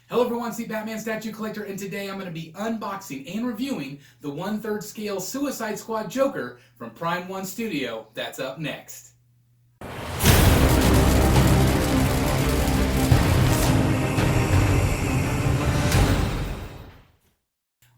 Hello everyone, it's the Batman Statue Collector, and today I'm going to be unboxing and reviewing the 1/3 scale Suicide Squad Joker from Prime 1 Studio. That's up next.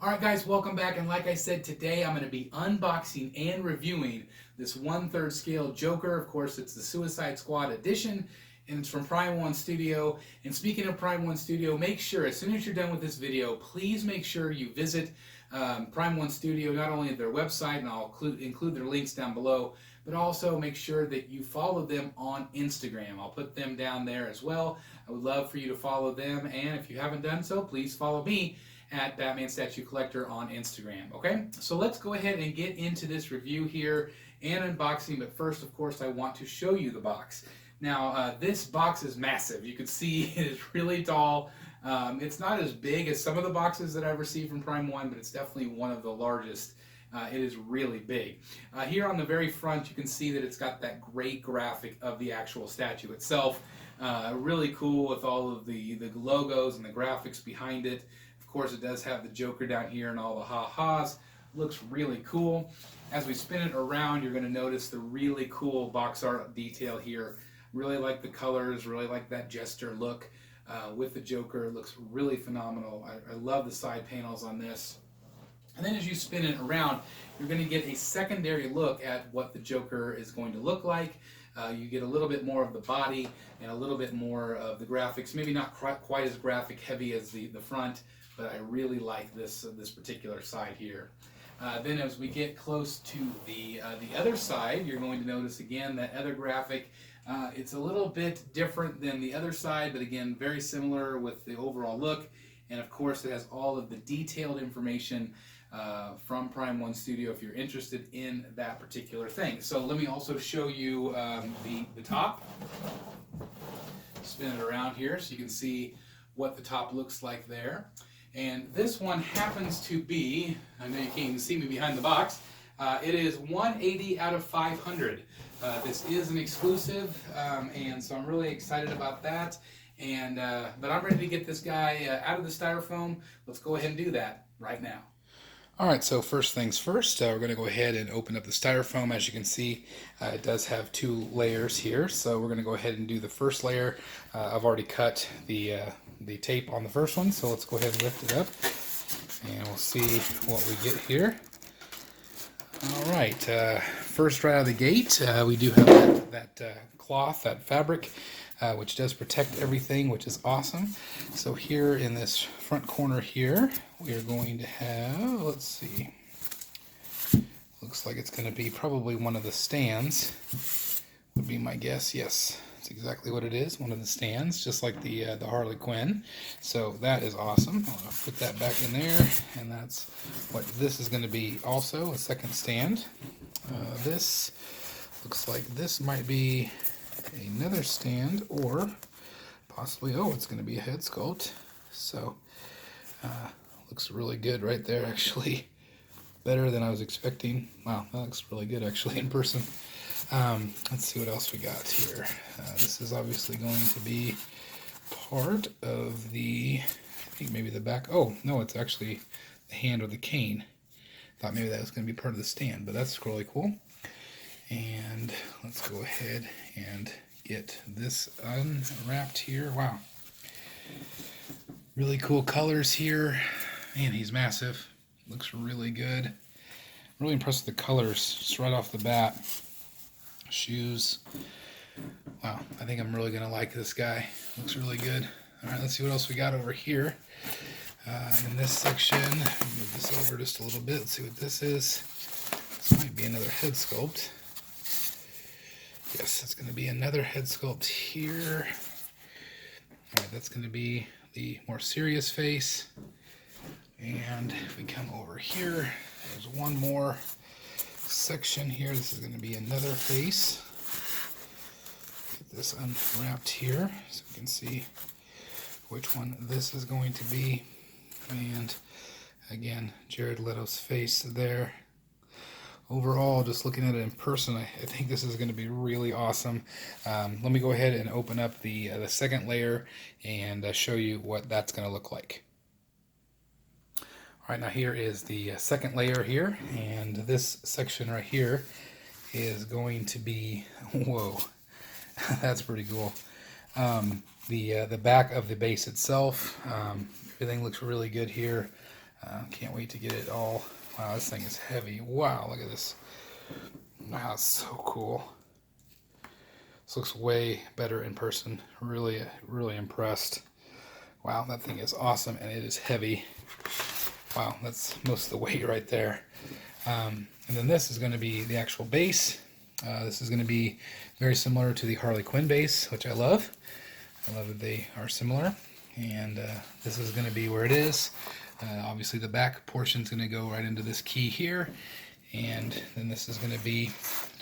Alright guys, welcome back, and like I said, today I'm going to be unboxing and reviewing this 1/3 scale Joker. Of course, it's the Suicide Squad edition, and it's from Prime 1 Studio. And speaking of Prime 1 Studio, make sure, as soon as you're done with this video, please make sure you visit Prime 1 Studio, not only their website, and I'll include their links down below, but also make sure that you follow them on Instagram. I'll put them down there as well. I would love for you to follow them, and if you haven't done so, please follow me at Batman Statue Collector on Instagram. Okay, so let's go ahead and get into this review here and unboxing, but first, of course, I want to show you the box. Now, this box is massive. You can see it is really tall. It's not as big as some of the boxes that I've received from Prime 1, but it's definitely one of the largest. It is really big. Here on the very front, you can see that it's got that great graphic of the actual statue itself. Really cool with all of the logos and the graphics behind it. Of course, it does have the Joker down here and all the ha-has. Looks really cool. As we spin it around, you're going to notice the really cool box art detail here. Really like the colors, really like that Jester look with the Joker. It looks really phenomenal. I love the side panels on this. And then as you spin it around, you're going to get a secondary look at what the Joker is going to look like. You get a little bit more of the body and a little bit more of the graphics. Maybe not quite as graphic heavy as the front, but I really like this particular side here. Then as we get close to the other side, you're going to notice again that other graphic. It's a little bit different than the other side, but again, very similar with the overall look. And of course, it has all of the detailed information from Prime 1 Studio if you're interested in that particular thing. So let me also show you the top. Spin it around here so you can see what the top looks like there. And this one happens to be, I know you can't even see me behind the box, it is 180 out of 500. This is an exclusive, and so I'm really excited about that. And but I'm ready to get this guy out of the styrofoam. Let's go ahead and do that right now. All right, so first things first, we're going to go ahead and open up the styrofoam. As you can see, it does have two layers here, so we're going to go ahead and do the first layer. I've already cut the tape on the first one, so let's go ahead and lift it up, and we'll see what we get here. All right, first right out of the gate, we do have that cloth, that fabric, which does protect everything, which is awesome. So here in this front corner here, we are going to have, let's see, looks like it's going to be probably one of the stands, would be my guess. Yes, that's exactly what it is, one of the stands, just like the Harley Quinn. So that is awesome. I'll put that back in there, and that's what this is going to be also, a second stand. This looks like this might be another stand, or possibly, oh, it's going to be a head sculpt. So looks really good right there, actually. Better than I was expecting. Wow, that looks really good actually in person. Let's see what else we got here. This is obviously going to be part of the, I think maybe the back. Oh, no, it's actually the hand or the cane. Thought maybe that was going to be part of the stand, but that's really cool. And let's go ahead and get this unwrapped here. Wow. Really cool colors here. Man, he's massive. Looks really good. Really impressed with the colors just right off the bat. Shoes. Wow, I think I'm really going to like this guy. Looks really good. All right, let's see what else we got over here. In this section, move this over just a little bit. Let's see what this is. This might be another head sculpt. Yes, it's going to be another head sculpt here. All right, that's going to be the more serious face. And if we come over here, there's one more section here. This is going to be another face. Get this unwrapped here so we can see which one this is going to be. And again, Jared Leto's face there. overall, just looking at it in person, I think this is going to be really awesome. Let me go ahead and open up the second layer and show you what that's going to look like. All right, now here is the second layer here, and this section right here is going to be, whoa, that's pretty cool. The back of the base itself, everything looks really good here. Can't wait to get it all. Wow, this thing is heavy. Wow, look at this. Wow, it's so cool. This looks way better in person. Really, really impressed. Wow, that thing is awesome, and it is heavy. Wow, that's most of the weight right there. And then this is going to be the actual base. This is going to be very similar to the Harley Quinn base, which I love. I love that they are similar. And this is going to be where it is. Obviously the back portion is going to go right into this key here. And then this is going to be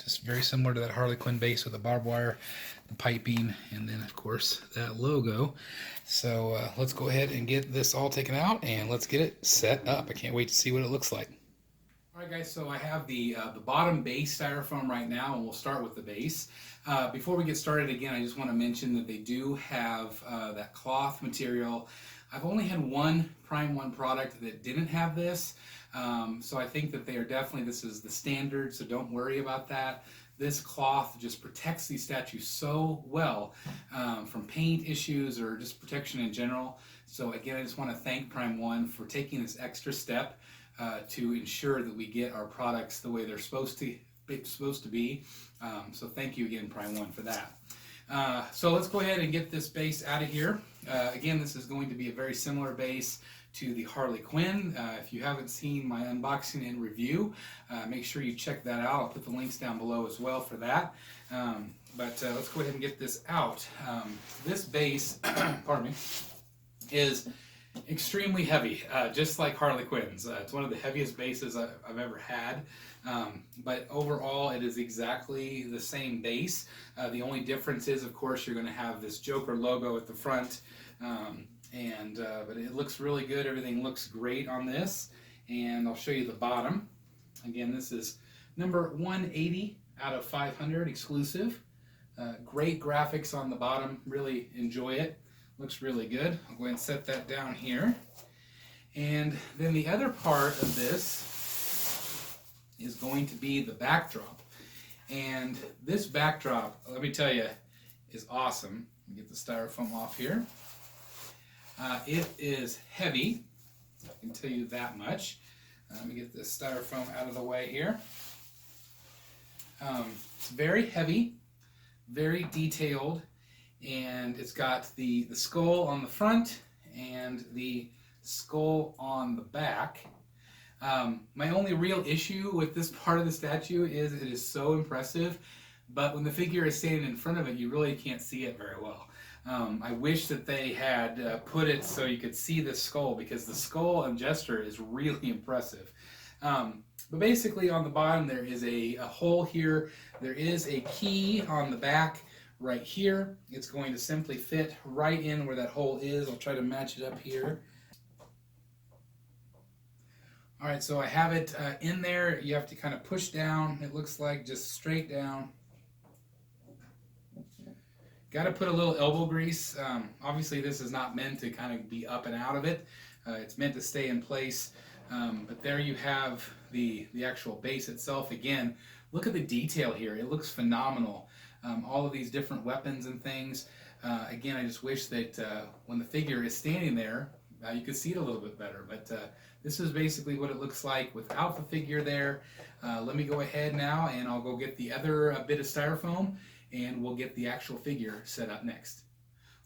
just very similar to that Harley Quinn base with the barbed wire, the piping, and then of course that logo. So let's go ahead and get this all taken out and let's get it set up. I can't wait to see what it looks like. Alright guys, so I have the bottom base styrofoam right now, and we'll start with the base. Before we get started, again, I just want to mention that they do have that cloth material. I've only had one Prime 1 product that didn't have this, so I think that they are definitely, this is the standard, so don't worry about that. This cloth just protects these statues so well from paint issues or just protection in general. So again, I just want to thank Prime 1 for taking this extra step to ensure that we get our products the way they're supposed to be. So thank you again, Prime 1, for that. So let's go ahead and get this base out of here. Again, this is going to be a very similar base to the Harley Quinn. If you haven't seen my unboxing and review, make sure you check that out. I'll put the links down below as well for that. But let's go ahead and get this out. This base, pardon me, is extremely heavy, just like Harley Quinn's. It's one of the heaviest bases I've ever had, but overall it is exactly the same base. The only difference is, of course, you're going to have this Joker logo at the front, but it looks really good. Everything looks great on this, and I'll show you the bottom. Again, this is number 180 out of 500 exclusive. Great graphics on the bottom, really enjoy it. Looks really good. I'll go ahead and set that down here. And then the other part of this is going to be the backdrop. And this backdrop, let me tell you, is awesome. Let me get the styrofoam off here. It is heavy, I can tell you that much. Let me get this styrofoam out of the way here. It's very heavy, very detailed. And it's got the skull on the front and the skull on the back. My only real issue with this part of the statue is it is so impressive, but when the figure is standing in front of it, you really can't see it very well. I wish that they had put it so you could see the skull, because the skull and gesture is really impressive. But basically on the bottom there is a hole here. There is a key on the back right here. It's going to simply fit right in where that hole is. I'll try to match it up here. Alright, so I have it in there. You have to kind of push down. It looks like just straight down. Got to put a little elbow grease. Obviously this is not meant to kind of be up and out of it. It's meant to stay in place. But there you have the actual base itself. Again, look at the detail here. It looks phenomenal. All of these different weapons and things. Again, I just wish that when the figure is standing there, you could see it a little bit better. But this is basically what it looks like without the figure there. Let me go ahead now and I'll go get the other bit of styrofoam and we'll get the actual figure set up next.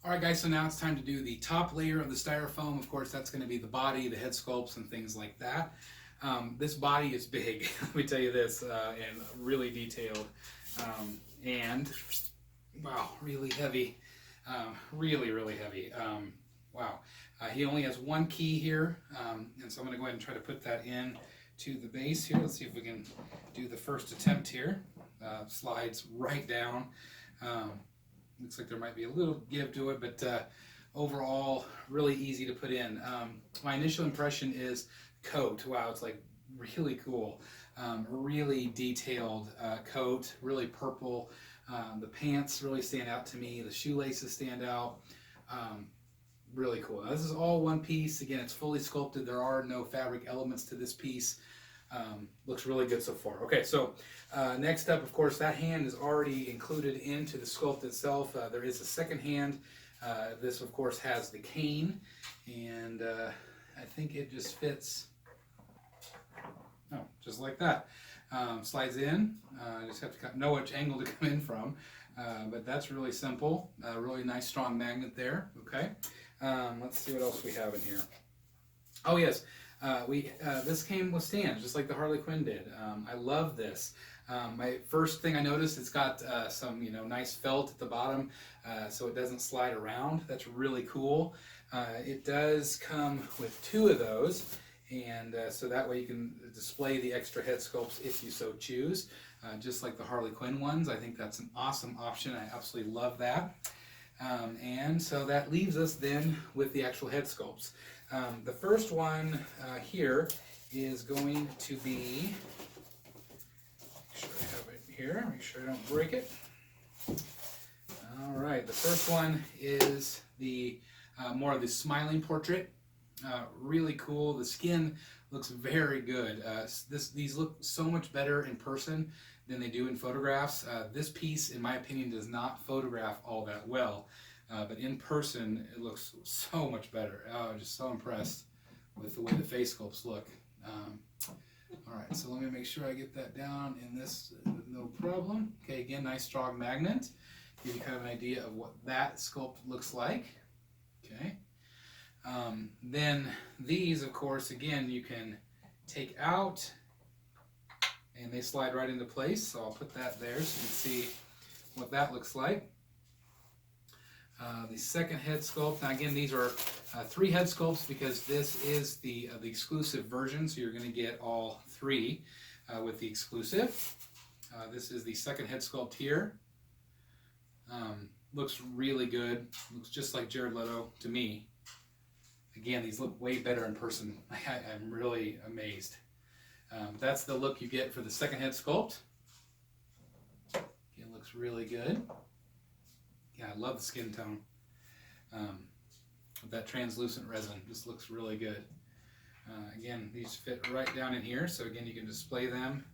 Alright guys, so now it's time to do the top layer of the styrofoam. Of course, that's going to be the body, the head sculpts, and things like that. This body is big, let me tell you this, and really detailed. And wow, really heavy, really, really heavy. Wow, he only has one key here, and so I'm going to go ahead and try to put that in to the base here. Let's see if we can do the first attempt here. Slides right down. Looks like there might be a little give to it, but overall, really easy to put in. My initial impression is coat. Wow, it's like really cool. Really detailed coat, really purple. The pants really stand out to me. The shoelaces stand out. Um, really cool. Now, this is all one piece. Again, it's fully sculpted. There are no fabric elements to this piece. Looks really good so far. Okay, so next up, of course, that hand is already included into the sculpt itself. There is a second hand. This, of course, has the cane, and I think it just fits, just like that. Slides in. I just have to know which angle to come in from, but that's really simple. Really nice, strong magnet there. Okay. Let's see what else we have in here. Oh yes, this came with stands, just like the Harley Quinn did. I love this. My first thing I noticed, it's got some nice felt at the bottom, so it doesn't slide around. That's really cool. It does come with 2 of those, and so that way you can display the extra head sculpts if you so choose, just like the Harley Quinn ones. I think that's an awesome option. I absolutely love that. And so that leaves us then with the actual head sculpts. The first one here is going to be, make sure I have it here, make sure I don't break it. All right, the first one is the more of the smiling portrait. Really cool. The skin looks very good. These look so much better in person than they do in photographs. This piece, in my opinion, does not photograph all that well, but in person it looks so much better. I'm just so impressed with the way the face sculpts look. All right, so let me make sure I get that down in this with no problem. Okay, again, nice strong magnet. Give you kind of an idea of what that sculpt looks like. Okay. Then these, of course, again, you can take out and they slide right into place. So I'll put that there so you can see what that looks like. The second head sculpt. Now again, these are 3 head sculpts because this is the exclusive version. So you're going to get all 3 with the exclusive. This is the second head sculpt here. Looks really good. Looks just like Jared Leto to me. Again, these look way better in person. I'm really amazed. That's the look you get for the second head sculpt. Again, looks really good. Yeah, I love the skin tone. With that translucent resin, just looks really good. Again, these fit right down in here. So again, you can display them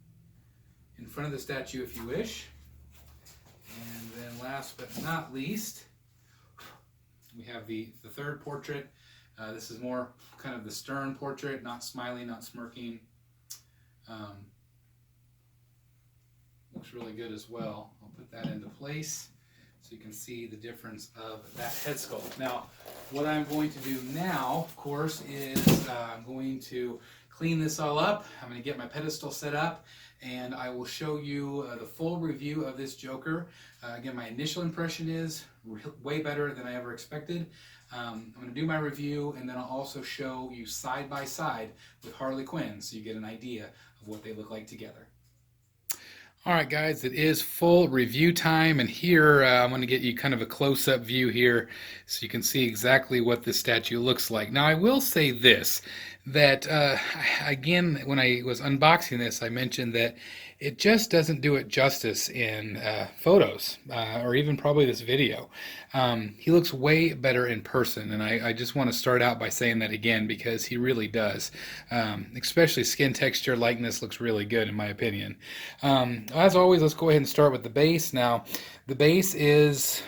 in front of the statue if you wish. And then last but not least, we have the third portrait. This is more kind of the stern portrait, not smiling, not smirking. Looks really good as well. I'll put that into place so you can see the difference of that head sculpt. Now, what I'm going to do now, of course, is I'm going to clean this all up. I'm going to get my pedestal set up, and I will show you the full review of this Joker. Again, my initial impression is way better than I ever expected. I'm going to do my review, and then I'll also show you side by side with Harley Quinn so you get an idea of what they look like together. All right, guys, it is full review time, and here I'm going to get you kind of a close-up view here so you can see exactly what this statue looks like. Now, I will say this, that again, when I was unboxing this, I mentioned that it just doesn't do it justice in photos, or even probably this video. He looks way better in person, and I just want to start out by saying that again because he really does. Especially skin texture, likeness looks really good in my opinion. As always, let's go ahead and start with the base. Now, the base is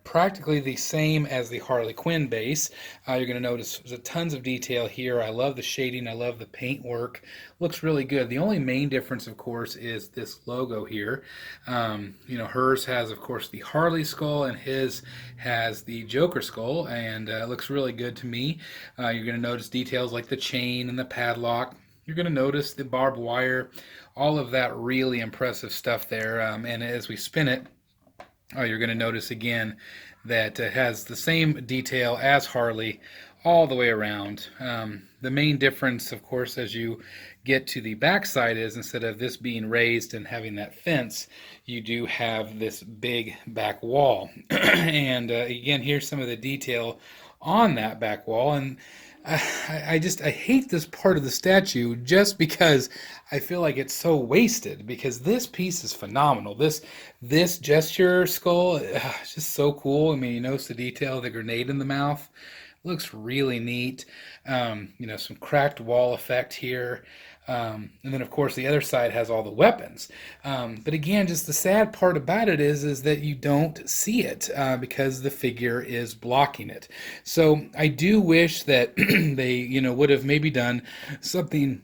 practically the same as the Harley Quinn base. You're going to notice there's tons of detail here. I love the shading. I love the paint work. Looks really good. The only main difference, of course, is this logo here. Hers has, of course, the Harley skull, and his has the Joker skull, and it looks really good to me. You're going to notice details like the chain and the padlock. You're going to notice the barbed wire, all of that really impressive stuff there. And as we spin it, you're going to notice again that it has the same detail as Harley all the way around. The main difference, of course, as you get to the back side is instead of this being raised and having that fence, you do have this big back wall. And again, here's some of the detail on that back wall. And I hate this part of the statue just because I feel like it's so wasted because this piece is phenomenal. This gesture skull, it's just so cool. I mean, you notice the detail of the grenade in the mouth. Looks really neat. Some cracked wall effect here. And then, of course, the other side has all the weapons. But again, just the sad part about it is that you don't see it because the figure is blocking it. So I do wish that they, would have maybe done something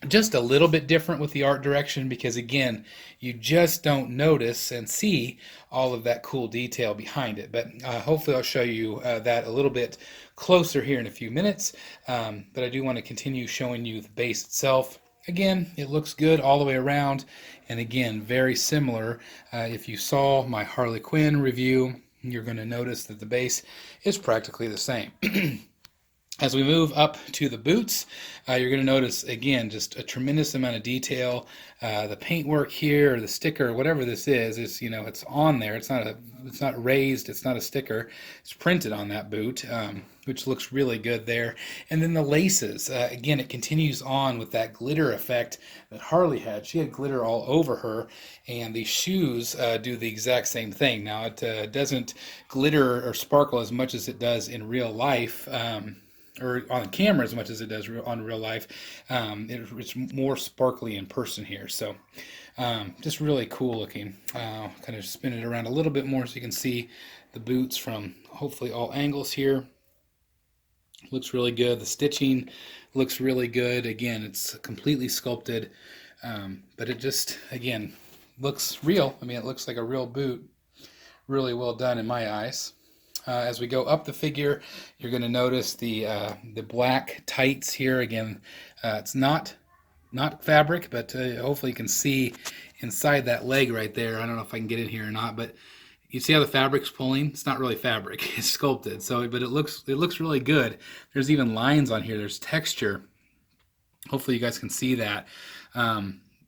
just a little bit different with the art direction because again you just don't notice and see all of that cool detail behind it, but hopefully I'll show you that a little bit closer here in a few minutes, but I do want to continue showing you the base itself. Again, it looks good all the way around, and again very similar. If you saw my Harley Quinn review, you're going to notice that the base is practically the same. As we move up to the boots, you're going to notice, again, just a tremendous amount of detail. The paintwork here, or the sticker, whatever this is, it's on there. It's not raised. It's not a sticker. It's printed on that boot, which looks really good there. And then the laces, again, it continues on with that glitter effect that Harley had. She had glitter all over her, and these shoes do the exact same thing. Now, it doesn't glitter or sparkle as much as it does in real life. Or on camera as much as it does on real life. It's more sparkly in person here. So just really cool looking. Kind of spin it around a little bit more so you can see the boots from hopefully all angles here. Looks really good. The stitching looks really good. Again, it's completely sculpted, but it just, again, looks real. I mean, it looks like a real boot. Really well done in my eyes. As we go up the figure, you're going to notice the black tights here. Again, it's not fabric, but hopefully you can see inside that leg right there. I don't know if I can get in here or not, but you see how the fabric's pulling? It's not really fabric; it's sculpted. So, but it looks really good. There's even lines on here. There's texture. Hopefully you guys can see that.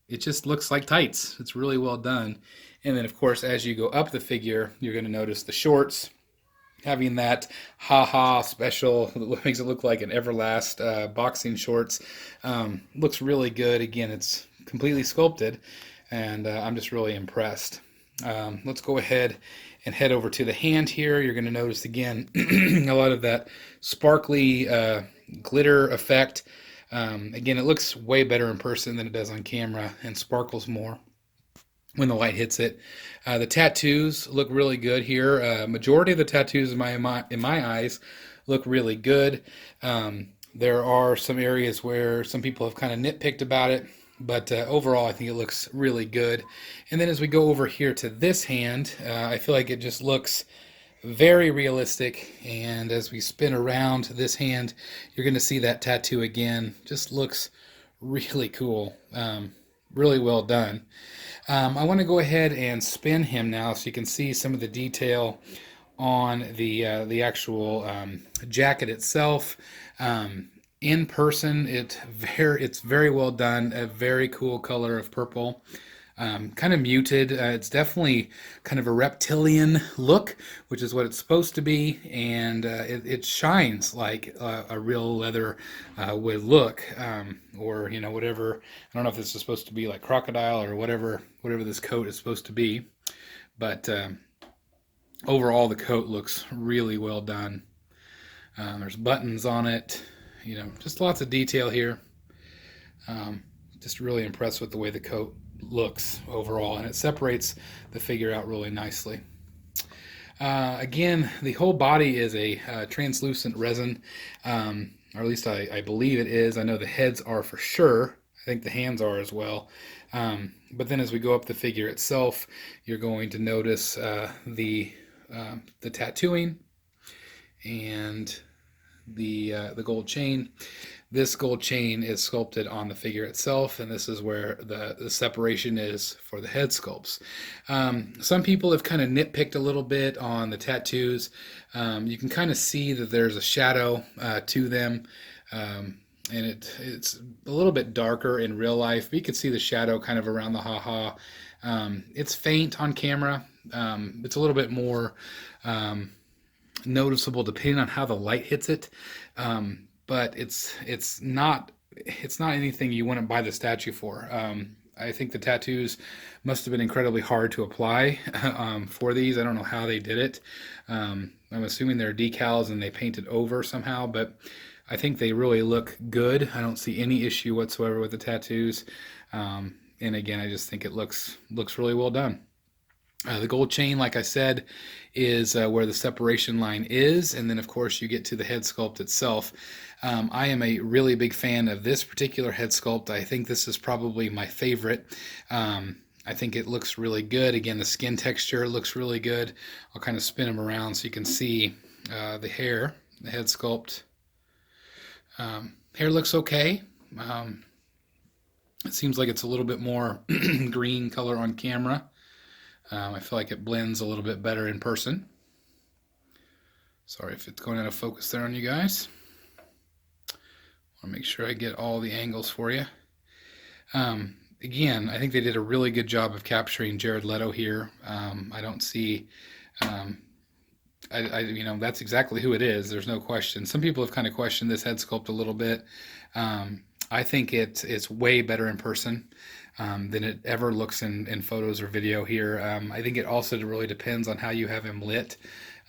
It just looks like tights. It's really well done. And then, of course, as you go up the figure, you're going to notice the shorts. Having that ha-ha special makes it look like an Everlast boxing shorts. Looks really good. Again, it's completely sculpted, and I'm just really impressed. Let's go ahead and head over to the hand here. You're going to notice, again, a lot of that sparkly glitter effect. Again, it looks way better in person than it does on camera and sparkles more when the light hits it. The tattoos look really good here. Majority of the tattoos in my eyes look really good. There are some areas where some people have kind of nitpicked about it, but overall I think it looks really good. And then as we go over here to this hand, I feel like it just looks very realistic, and as we spin around this hand, you're going to see that tattoo again. Just looks really cool. Really well done. I want to go ahead and spin him now so you can see some of the detail on the actual jacket itself. In person, it's very well done. A very cool color of purple. Kind of muted. It's definitely kind of a reptilian look, which is what it's supposed to be, and it shines like a real leather would look, or whatever. I don't know if this is supposed to be like crocodile or whatever this coat is supposed to be, but overall the coat looks really well done. There's buttons on it, just lots of detail here. Just really impressed with the way the coat looks overall, and it separates the figure out really nicely. Again, the whole body is a translucent resin, or at least I believe it is. I know the heads are for sure. I think the hands are as well. But then as we go up the figure itself, you're going to notice the tattooing and the gold chain. This gold chain is sculpted on the figure itself, and this is where the separation is for the head sculpts. Some people have kind of nitpicked a little bit on the tattoos. You can kind of see that there's a shadow to them, and it's a little bit darker in real life, but you can see the shadow kind of around the ha-ha. It's faint on camera. It's a little bit more noticeable depending on how the light hits it. but it's not anything you wouldn't buy the statue for. I think the tattoos must have been incredibly hard to apply for these. I don't know how they did it. I'm assuming they're decals and they painted over somehow, but I think they really look good. I don't see any issue whatsoever with the tattoos. And again, I just think it looks really well done. The gold chain, like I said, is where the separation line is, and then of course you get to the head sculpt itself. I am a really big fan of this particular head sculpt. I think this is probably my favorite. I think it looks really good. Again, the skin texture looks really good. I'll kind of spin them around so you can see the hair, the head sculpt. Hair looks okay. It seems like it's a little bit more green color on camera. I feel like it blends a little bit better in person. Sorry if it's going out of focus there on you guys. I want to make sure I get all the angles for you. Again, I think they did a really good job of capturing Jared Leto here. I don't see, you know, that's exactly who it is. There's no question. Some people have kind of questioned this head sculpt a little bit. I think it's way better in person than it ever looks in photos or video here. I think it also really depends on how you have him lit.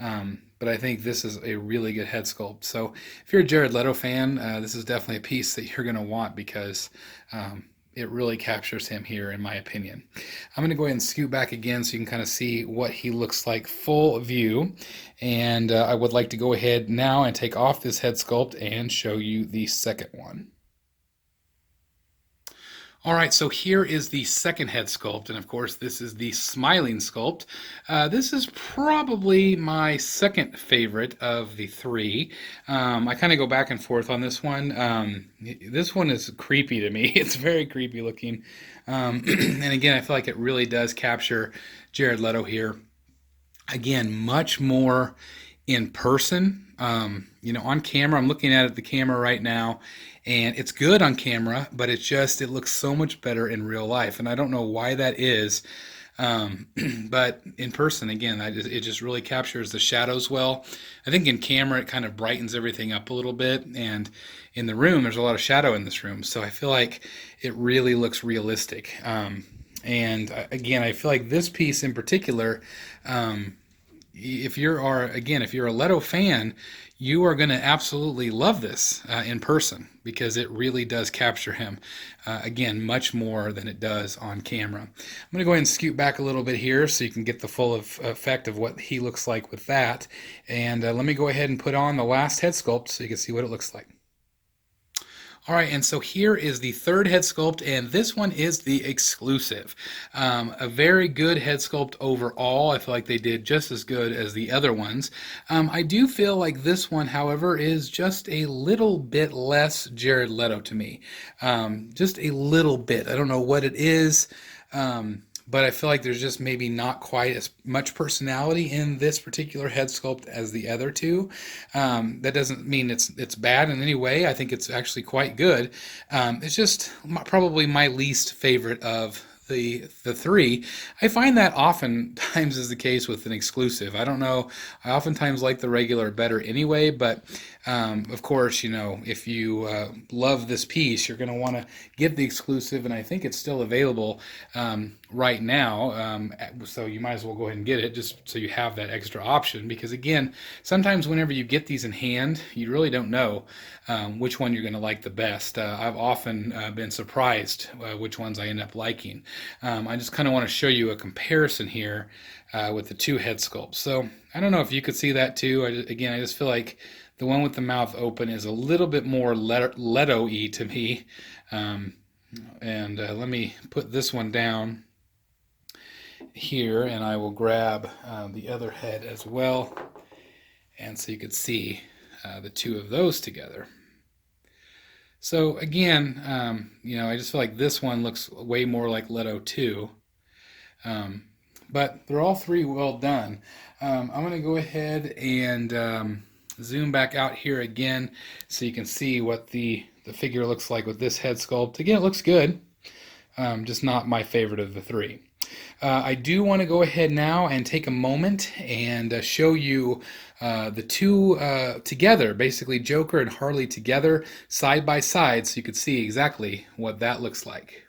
But I think this is a really good head sculpt. So if you're a Jared Leto fan, this is definitely a piece that you're going to want because it really captures him here, in my opinion. I'm going to go ahead and scoot back again so you can kind of see what he looks like full view. And I would like to go ahead now and take off this head sculpt and show you the second one. All right, so here is the second head sculpt, and of course this is the smiling sculpt. This is probably my second favorite of the three. I kind of go back and forth on this one. This one is creepy to me. It's very creepy looking. And again, I feel like it really does capture Jared Leto here. Again, much more in person. You know, on camera, I'm looking at the camera right now, and it's good on camera, but it looks so much better in real life, and I don't know why that is. But in person, again, it just really captures the shadows well. I think in camera it kind of brightens everything up a little bit, and in the room there's a lot of shadow in this room, so I feel like it really looks realistic. And again, I feel like this piece in particular, if you're a Leto fan, you are going to absolutely love this in person because it really does capture him, again, much more than it does on camera. I'm going to go ahead and scoot back a little bit here so you can get the full effect of what he looks like with that. And let me go ahead and put on the last head sculpt so you can see what it looks like. All right, and so here is the third head sculpt, and this one is the exclusive. A very good head sculpt overall. I feel like they did just as good as the other ones. I do feel like this one, however, is just a little bit less Jared Leto to me. Just a little bit. I don't know what it is. But I feel like there's just maybe not quite as much personality in this particular head sculpt as the other two. That doesn't mean it's bad in any way. I think it's actually quite good. It's just probably my least favorite of the three. I find that oftentimes is the case with an exclusive. I don't know. I oftentimes like the regular better anyway, but of course, you know, if you love this piece, you're going to want to get the exclusive, and I think it's still available right now, so you might as well go ahead and get it just so you have that extra option, because again, sometimes whenever you get these in hand, you really don't know which one you're going to like the best. I've often been surprised which ones I end up liking. I just kind of want to show you a comparison here with the two head sculpts. So I don't know if you could see that too. I just feel like the one with the mouth open is a little bit more Leto-y to me. Let me put this one down here, and I will grab the other head as well, and so you could see the two of those together. So again, you know, I just feel like this one looks way more like Leto too. But they're all three well done. I'm going to go ahead and zoom back out here again so you can see what the figure looks like with this head sculpt. Again, it looks good, just not my favorite of the three. I do want to go ahead now and take a moment and show you the two together, basically Joker and Harley together, side by side, so you could see exactly what that looks like.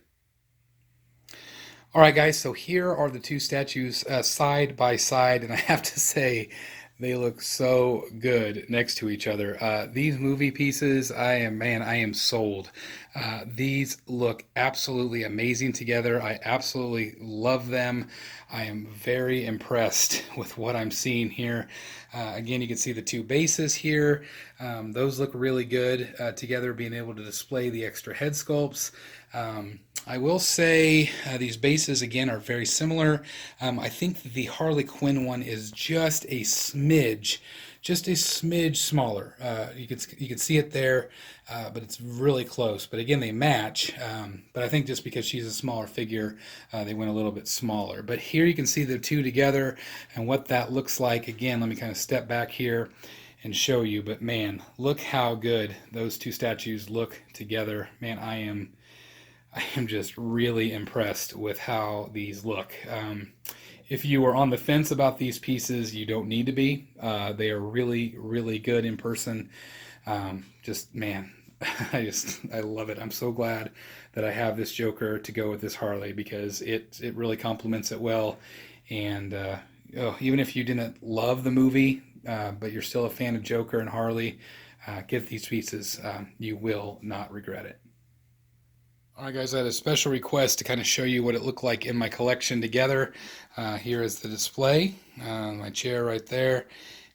All right, guys, so here are the two statues side by side, and I have to say, they look so good next to each other. These movie pieces, I am sold. These look absolutely amazing together. I absolutely love them. I am very impressed with what I'm seeing here. Again, you can see the two bases here. Those look really good together, being able to display the extra head sculpts. I will say these bases again are very similar. I think the Harley Quinn one is just a smidge smaller. You can see it there, but it's really close. But again, they match. But I think just because she's a smaller figure, they went a little bit smaller. But here you can see the two together and what that looks like. Again, let me kind of step back here and show you. But man, look how good those two statues look together. Man, I am just really impressed with how these look. If you are on the fence about these pieces, you don't need to be. They are really, really good in person. Man, I love it. I'm so glad that I have this Joker to go with this Harley because it really complements it well. And even if you didn't love the movie, but you're still a fan of Joker and Harley, get these pieces. You will not regret it. Alright guys, I had a special request to kind of show you what it looked like in my collection together. Here is the display, my chair right there,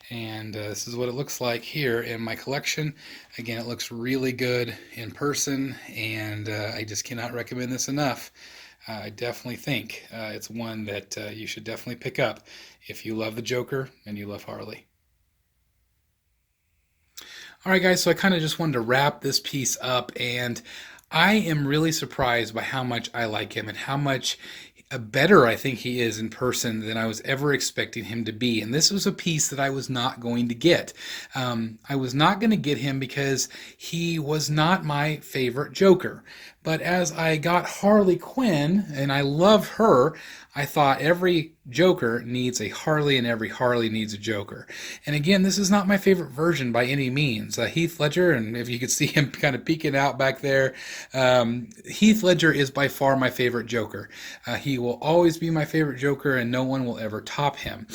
and this is what it looks like here in my collection. Again, it looks really good in person, and I just cannot recommend this enough. I definitely think it's one that you should definitely pick up if you love the Joker and you love Harley. Alright guys, so I kind of just wanted to wrap this piece up, and I am really surprised by how much I like him and how much better I think he is in person than I was ever expecting him to be. And this was a piece that I was not going to get. I was not going to get him because he was not my favorite Joker. But as I got Harley Quinn, and I love her, I thought every Joker needs a Harley and every Harley needs a Joker. And again, this is not my favorite version by any means. Heath Ledger, and if you could see him kind of peeking out back there, Heath Ledger is by far my favorite Joker. He will always be my favorite Joker, and no one will ever top him.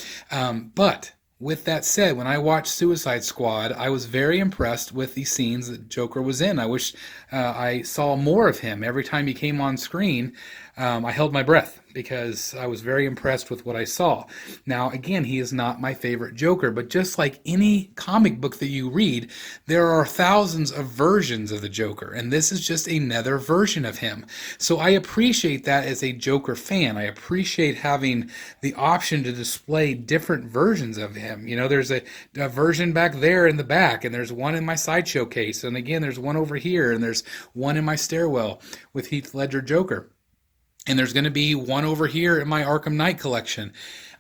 But with that said, when I watched Suicide Squad, I was very impressed with the scenes that Joker was in. I wish I saw more of him. Every time he came on screen, I held my breath because I was very impressed with what I saw. Now, again, he is not my favorite Joker, but just like any comic book that you read, there are thousands of versions of the Joker, and this is just another version of him. So I appreciate that as a Joker fan. I appreciate having the option to display different versions of him. You know, there's a version back there in the back, and there's one in my sideshow case, and again, there's one over here, and there's one in my stairwell with Heath Ledger Joker. And there's going to be one over here in my Arkham Knight collection.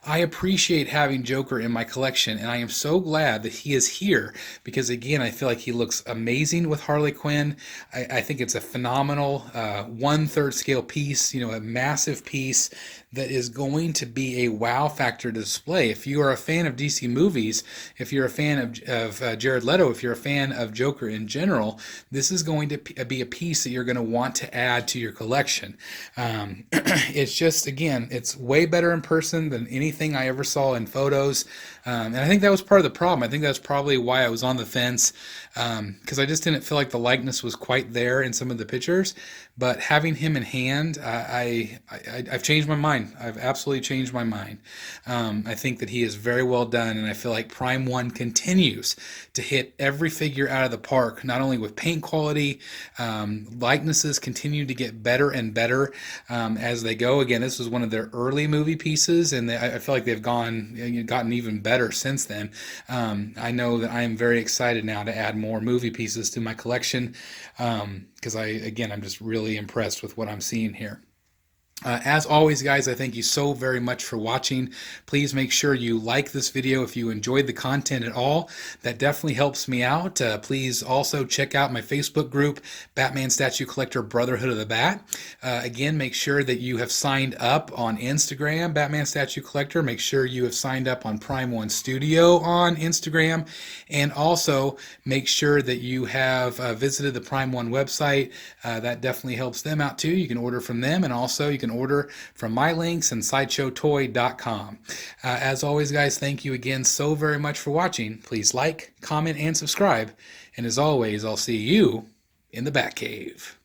I appreciate having Joker in my collection, and I am so glad that he is here because, again, I feel like he looks amazing with Harley Quinn. I think it's a phenomenal 1/3 scale piece, you know, a massive piece that is going to be a wow factor to display. If you are a fan of DC movies, if you're a fan of Jared Leto, if you're a fan of Joker in general, this is going to be a piece that you're going to want to add to your collection. It's just, again, it's way better in person than anything I ever saw in photos. And I think that was part of the problem. I think that's probably why I was on the fence, because I just didn't feel like the likeness was quite there in some of the pictures. But having him in hand, I've changed my mind. I've absolutely changed my mind. I think that he is very well done, and I feel like Prime 1 continues to hit every figure out of the park, not only with paint quality, likenesses continue to get better and better as they go. Again, this was one of their early movie pieces, and I feel like they've gotten even better since then. I know that I am very excited now to add more movie pieces to my collection because I'm just really impressed with what I'm seeing here. As always, guys, I thank you so very much for watching. Please make sure you like this video if you enjoyed the content at all. That definitely helps me out. Please also check out my Facebook group, Batman Statue Collector Brotherhood of the Bat. Again, make sure that you have signed up on Instagram, Batman Statue Collector. Make sure you have signed up on Prime One Studio on Instagram. And also make sure that you have visited the Prime One website. That definitely helps them out too. You can order from them, and also you can order from my links and sideshowtoy.com. As always, guys, thank you again so very much for watching. Please like, comment, and subscribe. And as always, I'll see you in the Batcave.